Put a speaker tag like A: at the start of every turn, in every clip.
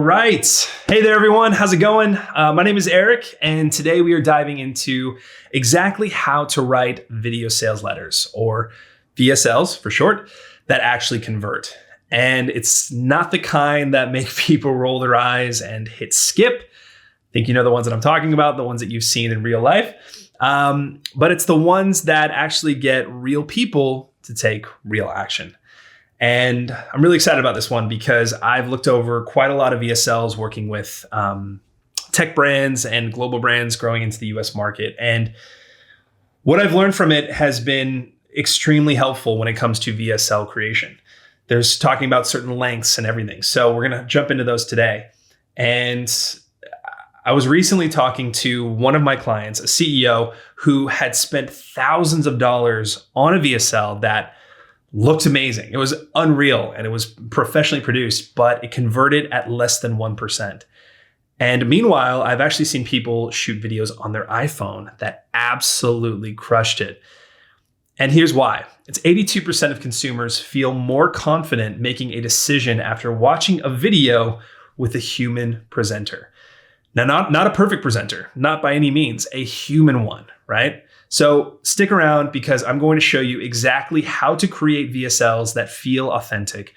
A: right. Hey there, everyone. How's it going? My name is Eric, and today we are diving into exactly how to write video sales letters, or VSLs for short, that actually convert. And it's not the kind that make people roll their eyes and hit skip. I think you know the ones that I'm talking about, the ones that you've seen in real life. But it's the ones that actually get real people to take real action. And I'm really excited about this one because I've looked over quite a lot of VSLs working with tech brands and global brands growing into the US market. And what I've learned from it has been extremely helpful when it comes to VSL creation. There's talking about certain lengths and everything. So we're going to jump into those today. And I was recently talking to one of my clients, a CEO who had spent thousands of dollars on a VSL that looked amazing. It was unreal and it was professionally produced, but it converted at less than 1%. And meanwhile, I've actually seen people shoot videos on their iPhone that absolutely crushed it. And here's why. It's 82% of consumers feel more confident making a decision after watching a video with a human presenter. Now, not a perfect presenter, not by any means, a human one, right? So stick around because I'm going to show you exactly how to create VSLs that feel authentic,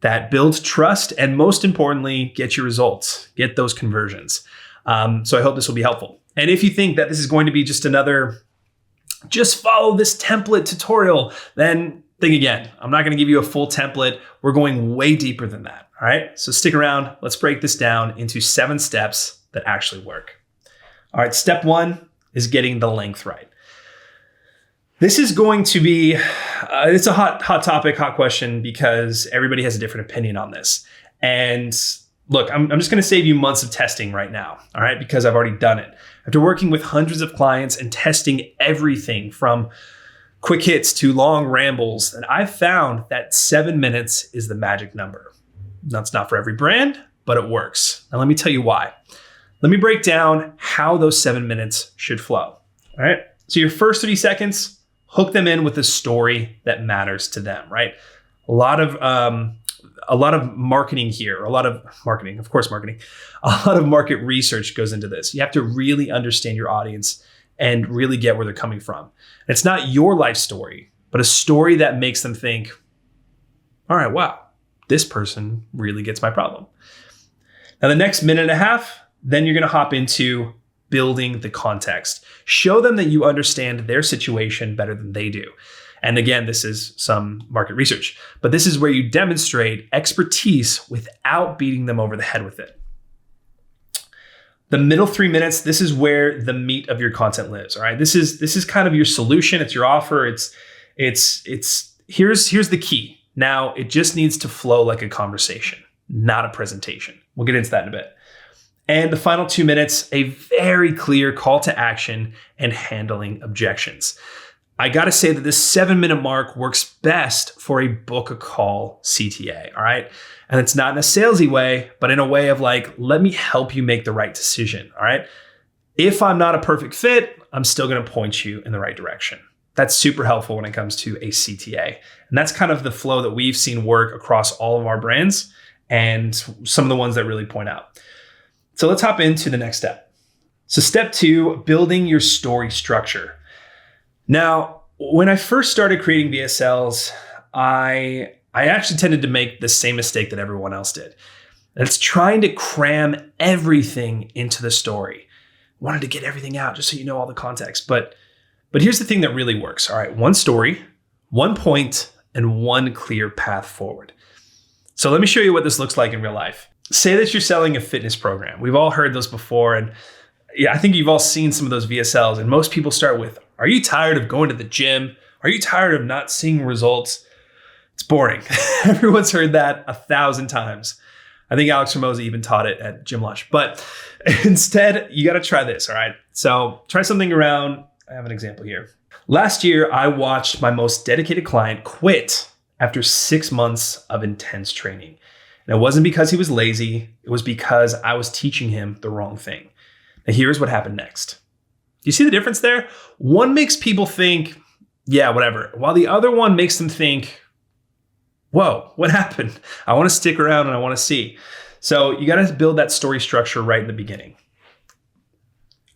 A: that build trust, and most importantly, get your results, get those conversions. So I hope this will be helpful. And if you think that this is going to be just another, just follow this template tutorial, then think again. I'm not going to give you a full template. We're going way deeper than that. All right. So stick around. Let's break this down into 7 steps that actually work. All right. Step 1 is getting the length right. This is going to be, it's a hot topic, hot question, because everybody has a different opinion on this. And look, I'm just going to save you months of testing right now, all right, because I've already done it. After working with hundreds of clients and testing everything from quick hits to long rambles, and I've found that 7 minutes is the magic number. That's not for every brand, but it works. Now, let me tell you why. Let me break down how those 7 minutes should flow, all right? So your first 30 seconds, hook them in with a story that matters to them, right? A lot of marketing here, a lot of market research goes into this. You have to really understand your audience and really get where they're coming from. It's not your life story, but a story that makes them think, all right, wow, this person really gets my problem. Now, the next minute and a half, then you're going to hop into building the context. Show them that you understand their situation better than they do. And again, this is some market research, but this is where you demonstrate expertise without beating them over the head with it. The middle 3 minutes, this is where the meat of your content lives. All right. This is kind of your solution. It's your offer. Here's the key. Now it just needs to flow like a conversation, not a presentation. We'll get into that in a bit. And the final 2 minutes, a very clear call to action and handling objections. I got to say that this 7-minute mark works best for a book a call CTA, all right? And it's not in a salesy way, but in a way of like, let me help you make the right decision, all right? If I'm not a perfect fit, I'm still going to point you in the right direction. That's super helpful when it comes to a CTA. And that's kind of the flow that we've seen work across all of our brands and some of the ones that really point out. So let's hop into the next step. So step 2, building your story structure. Now, when I first started creating VSLs, I actually tended to make the same mistake that everyone else did. It's trying to cram everything into the story. Wanted to get everything out just so you know all the context. But here's the thing that really works. All right, 1 story, 1 point, and 1 clear path forward. So let me show you what this looks like in real life. Say that you're selling a fitness program. We've all heard those before. And yeah, I think you've all seen some of those VSLs. And most people start with, are you tired of going to the gym? Are you tired of not seeing results? It's boring. Everyone's heard that 1,000 times. I think 𝗕𝗂𝗧 even taught it at Gym Launch. But instead, you got to try this, all right? So try something around, I have an example here. Last year, I watched my most dedicated client quit after 6 months of intense training. And it wasn't because he was lazy. It was because I was teaching him the wrong thing. Now, here's what happened next. Do you see the difference there? One makes people think, yeah, whatever. While the other one makes them think, whoa, what happened? I want to stick around and I want to see. So you got to build that story structure right in the beginning.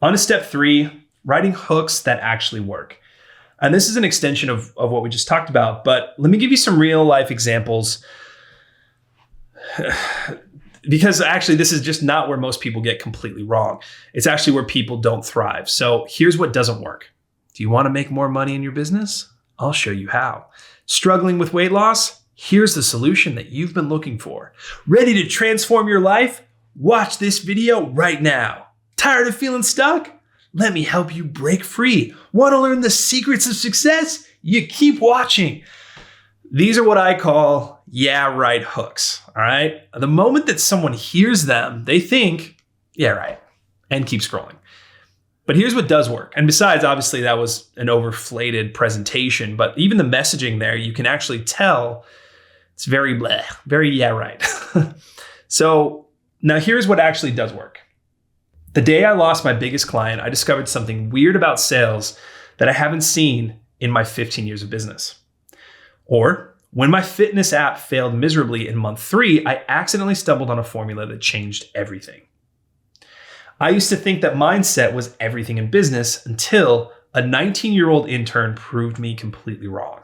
A: On to step 3, writing hooks that actually work. And this is an extension of what we just talked about, but let me give you some real life examples because actually this is just not where most people get completely wrong. It's actually where people don't thrive. So here's what doesn't work. Do you want to make more money in your business? I'll show you how. Struggling with weight loss? Here's the solution that you've been looking for. Ready to transform your life? Watch this video right now. Tired of feeling stuck? Let me help you break free. Want to learn the secrets of success? You keep watching. These are what I call yeah, right hooks, all right? The moment that someone hears them, they think, yeah, right, and keep scrolling. But here's what does work. And besides, obviously, that was an overflated presentation, but even the messaging there, you can actually tell it's very bleh, very yeah, right. So now here's what actually does work. The day I lost my biggest client, I discovered something weird about sales that I haven't seen in my 15 years of business. Or when my fitness app failed miserably in month 3, I accidentally stumbled on a formula that changed everything. I used to think that mindset was everything in business until a 19-year-old intern proved me completely wrong.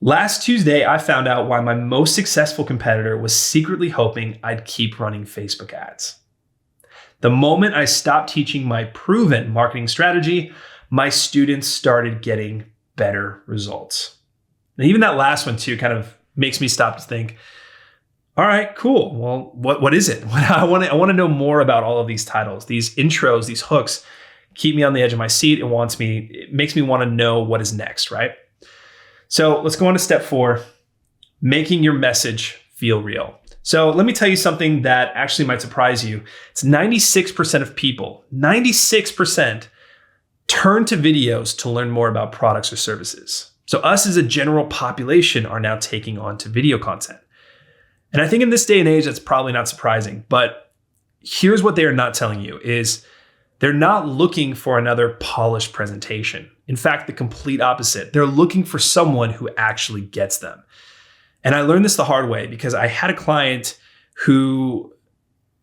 A: Last Tuesday, I found out why my most successful competitor was secretly hoping I'd keep running Facebook ads. The moment I stopped teaching my proven marketing strategy, my students started getting better results. And even that last one too kind of makes me stop to think, all right, cool. Well, what is it? I want to know more about all of these titles, these intros, these hooks keep me on the edge of my seat. It makes me want to know what is next, right? So let's go on to step 4, making your message feel real. So let me tell you something that actually might surprise you. It's 96% of people, 96% turn to videos to learn more about products or services. So us as a general population are now taking on to video content. And I think in this day and age, that's probably not surprising, but here's what they are not telling you is they're not looking for another polished presentation. In fact, the complete opposite. They're looking for someone who actually gets them. And I learned this the hard way because I had a client who,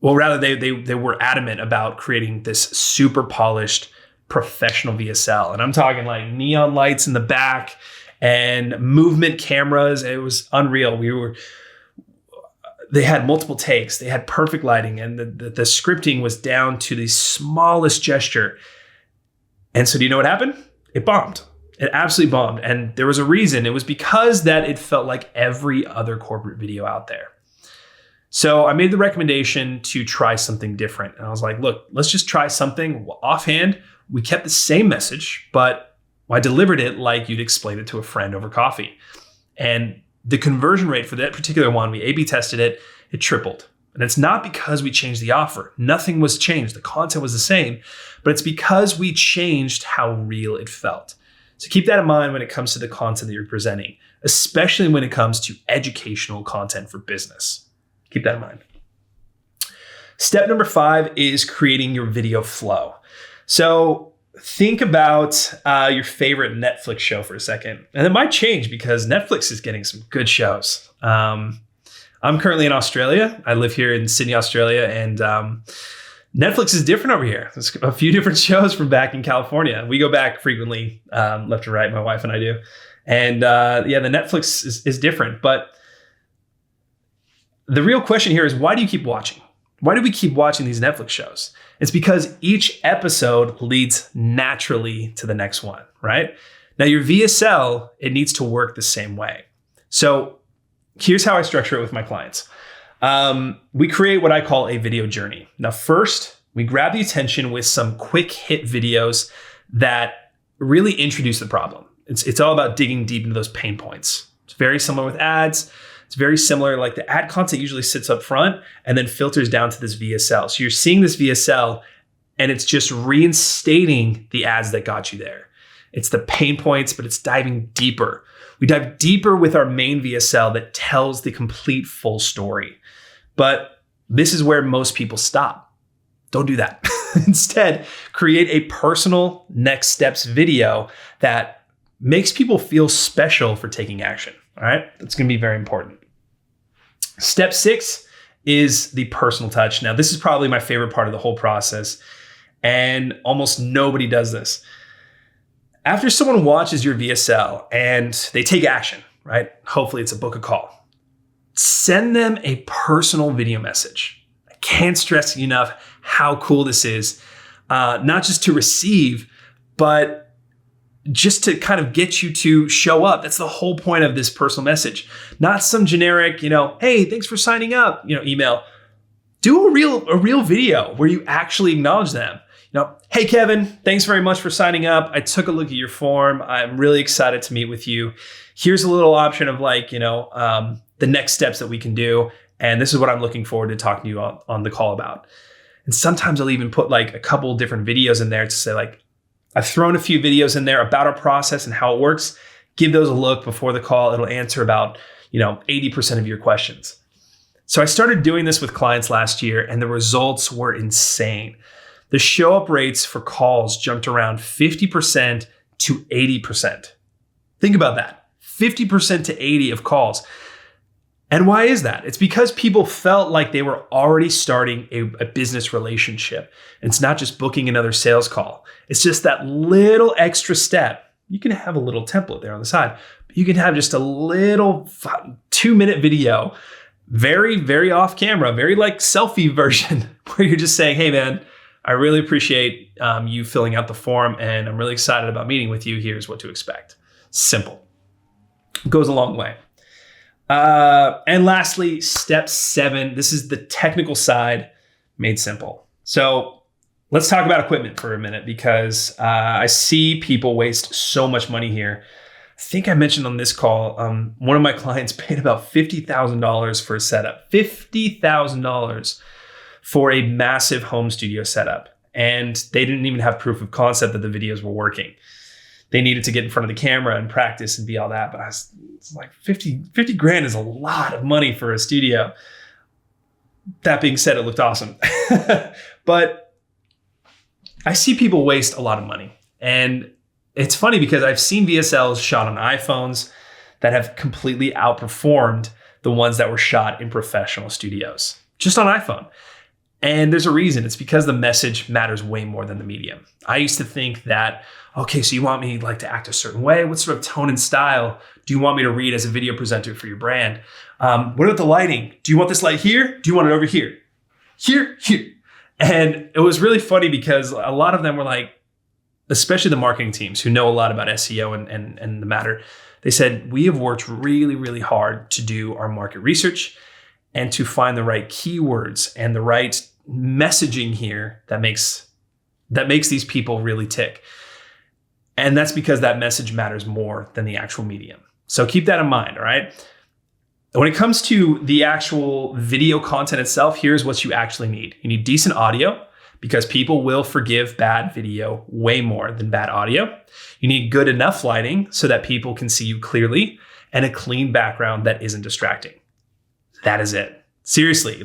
A: well, rather they were adamant about creating this super polished professional VSL. And I'm talking like neon lights in the back and movement cameras. It was unreal. They had multiple takes. They had perfect lighting and the scripting was down to the smallest gesture. And so do you know what happened? It bombed. It absolutely bombed. And there was a reason. It was because that it felt like every other corporate video out there. So I made the recommendation to try something different. And I was like, look, let's just try something offhand. We kept the same message, but I delivered it like you'd explain it to a friend over coffee. And the conversion rate for that particular one, we A/B tested it, it tripled. And it's not because we changed the offer. Nothing was changed. The content was the same, but it's because we changed how real it felt. So keep that in mind when it comes to the content that you're presenting, especially when it comes to educational content for business. Keep that in mind. Step number 5 is creating your video flow. So think about your favorite Netflix show for a second. And it might change because Netflix is getting some good shows. I'm currently in Australia. I live here in Sydney, Australia, and Netflix is different over here. There's a few different shows from back in California. We go back frequently, left and right, my wife and I do. And the Netflix is different. But the real question here is, why do you keep watching? Why do we keep watching these Netflix shows? It's because each episode leads naturally to the next one, right? Now your VSL, it needs to work the same way. So here's how I structure it with my clients. We create what I call a video journey. Now, first, we grab the attention with some quick hit videos that really introduce the problem. It's all about digging deep into those pain points. It's very similar with ads. It's very similar, like the ad content usually sits up front and then filters down to this VSL. So you're seeing this VSL and it's just reinstating the ads that got you there. It's the pain points, but it's diving deeper. We dive deeper with our main VSL that tells the complete full story. But this is where most people stop. Don't do that. Instead, create a personal next steps video that makes people feel special for taking action. All right, that's going to be very important. Step 6 is the personal touch. Now, this is probably my favorite part of the whole process, and almost nobody does this. After someone watches your VSL and they take action, right? Hopefully it's a book a call. Send them a personal video message. I can't stress enough how cool this is, not just to receive, but just to kind of get you to show up. That's the whole point of this personal message. Not some generic, hey, thanks for signing up, email. Do a real video where you actually acknowledge them. Hey, Kevin, thanks very much for signing up. I took a look at your form. I'm really excited to meet with you. Here's a little option of the next steps that we can do. And this is what I'm looking forward to talking to you on the call about. And sometimes I'll even put a couple different videos in there to say I've thrown a few videos in there about our process and how it works. Give those a look before the call. It'll answer about 80% of your questions. So I started doing this with clients last year, and the results were insane. The show up rates for calls jumped around 50% to 80%. Think about that. 50% to 80% of calls. And why is that? It's because people felt like they were already starting a business relationship. And it's not just booking another sales call. It's just that little extra step. You can have a little template there on the side, but you can have just a little 2-minute video, very, very off camera, very selfie version, where you're just saying, hey man, I really appreciate you filling out the form, and I'm really excited about meeting with you. Here's what to expect. Simple. Goes a long way. And lastly, step 7. This is the technical side made simple. So let's talk about equipment for a minute, because I see people waste so much money here. I think I mentioned on this call, one of my clients paid about $50,000 for a setup. $50,000 for a massive home studio setup. And they didn't even have proof of concept that the videos were working. They needed to get in front of the camera and practice and be all that. But it's like 50 grand is a lot of money for a studio. That being said, it looked awesome. But I see people waste a lot of money. And it's funny because I've seen VSLs shot on iPhones that have completely outperformed the ones that were shot in professional studios, just on iPhone. And there's a reason. It's because the message matters way more than the medium. I used to think that, okay, so you want me to act a certain way? What sort of tone and style do you want me to read as a video presenter for your brand? What about the lighting? Do you want this light here? Do you want it over here? Here. And it was really funny because a lot of them were especially the marketing teams who know a lot about SEO and the matter, they said, we have worked really, really hard to do our market research and to find the right keywords and the right messaging here that makes these people really tick. And that's because that message matters more than the actual medium. So keep that in mind, all right? When it comes to the actual video content itself, here's what you actually need. You need decent audio, because people will forgive bad video way more than bad audio. You need good enough lighting so that people can see you clearly, and a clean background that isn't distracting. That is it. Seriously,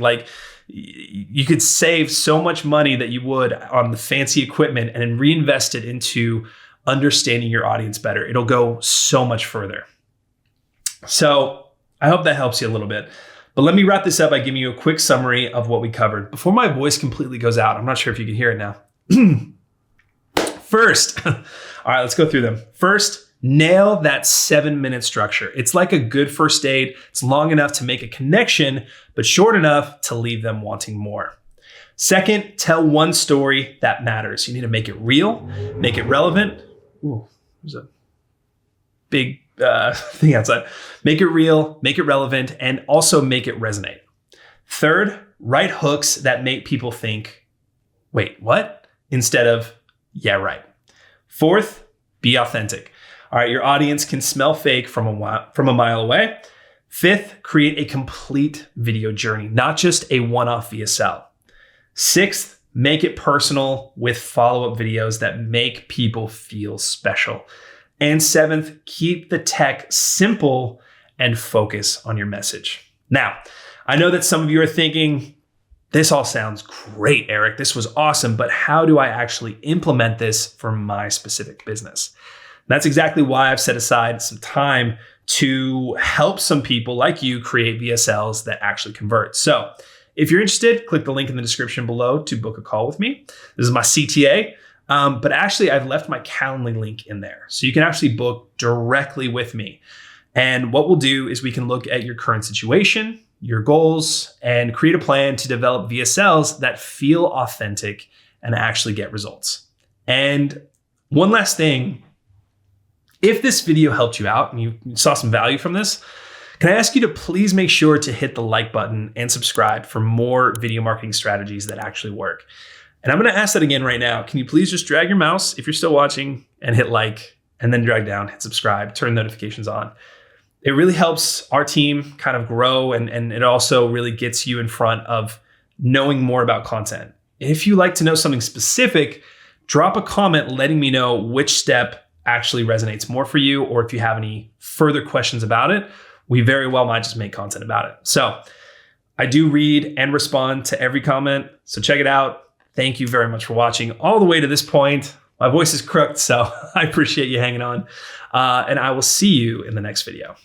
A: you could save so much money that you would on the fancy equipment and then reinvest it into understanding your audience better. It'll go so much further. So I hope that helps you a little bit. But let me wrap this up by giving you a quick summary of what we covered before my voice completely goes out. I'm not sure if you can hear it now. First, all right, let's go through them. First, nail that 7-minute structure. It's like a good first date. It's long enough to make a connection, but short enough to leave them wanting more. Second, tell one story that matters. You need to make it real, make it relevant. Ooh, there's a big thing outside. Make it real, make it relevant, and also make it resonate. Third, write hooks that make people think, wait, what? Instead of, yeah, right. Fourth, be authentic. All right, your audience can smell fake from a mile away. Fifth, create a complete video journey, not just a one-off VSL. Sixth, make it personal with follow-up videos that make people feel special. And seventh, keep the tech simple and focus on your message. Now, I know that some of you are thinking, this all sounds great, Eric. This was awesome, but how do I actually implement this for my specific business? That's exactly why I've set aside some time to help some people like you create VSLs that actually convert. So if you're interested, click the link in the description below to book a call with me. This is my CTA. But actually, I've left my Calendly link in there. So you can actually book directly with me. And what we'll do is we can look at your current situation, your goals, and create a plan to develop VSLs that feel authentic and actually get results. And one last thing, if this video helped you out and you saw some value from this, can I ask you to please make sure to hit the like button and subscribe for more video marketing strategies that actually work. And I'm going to ask that again right now. Can you please just drag your mouse, if you're still watching, and hit like, and then drag down, hit subscribe, turn notifications on. It really helps our team kind of grow, and it also really gets you in front of knowing more about content. If you like to know something specific, drop a comment letting me know which step actually resonates more for you, or if you have any further questions about it, we very well might just make content about it. So I do read and respond to every comment, so check it out. Thank you very much for watching all the way to this point. My voice is crooked, so I appreciate you hanging on. And I will see you in the next video.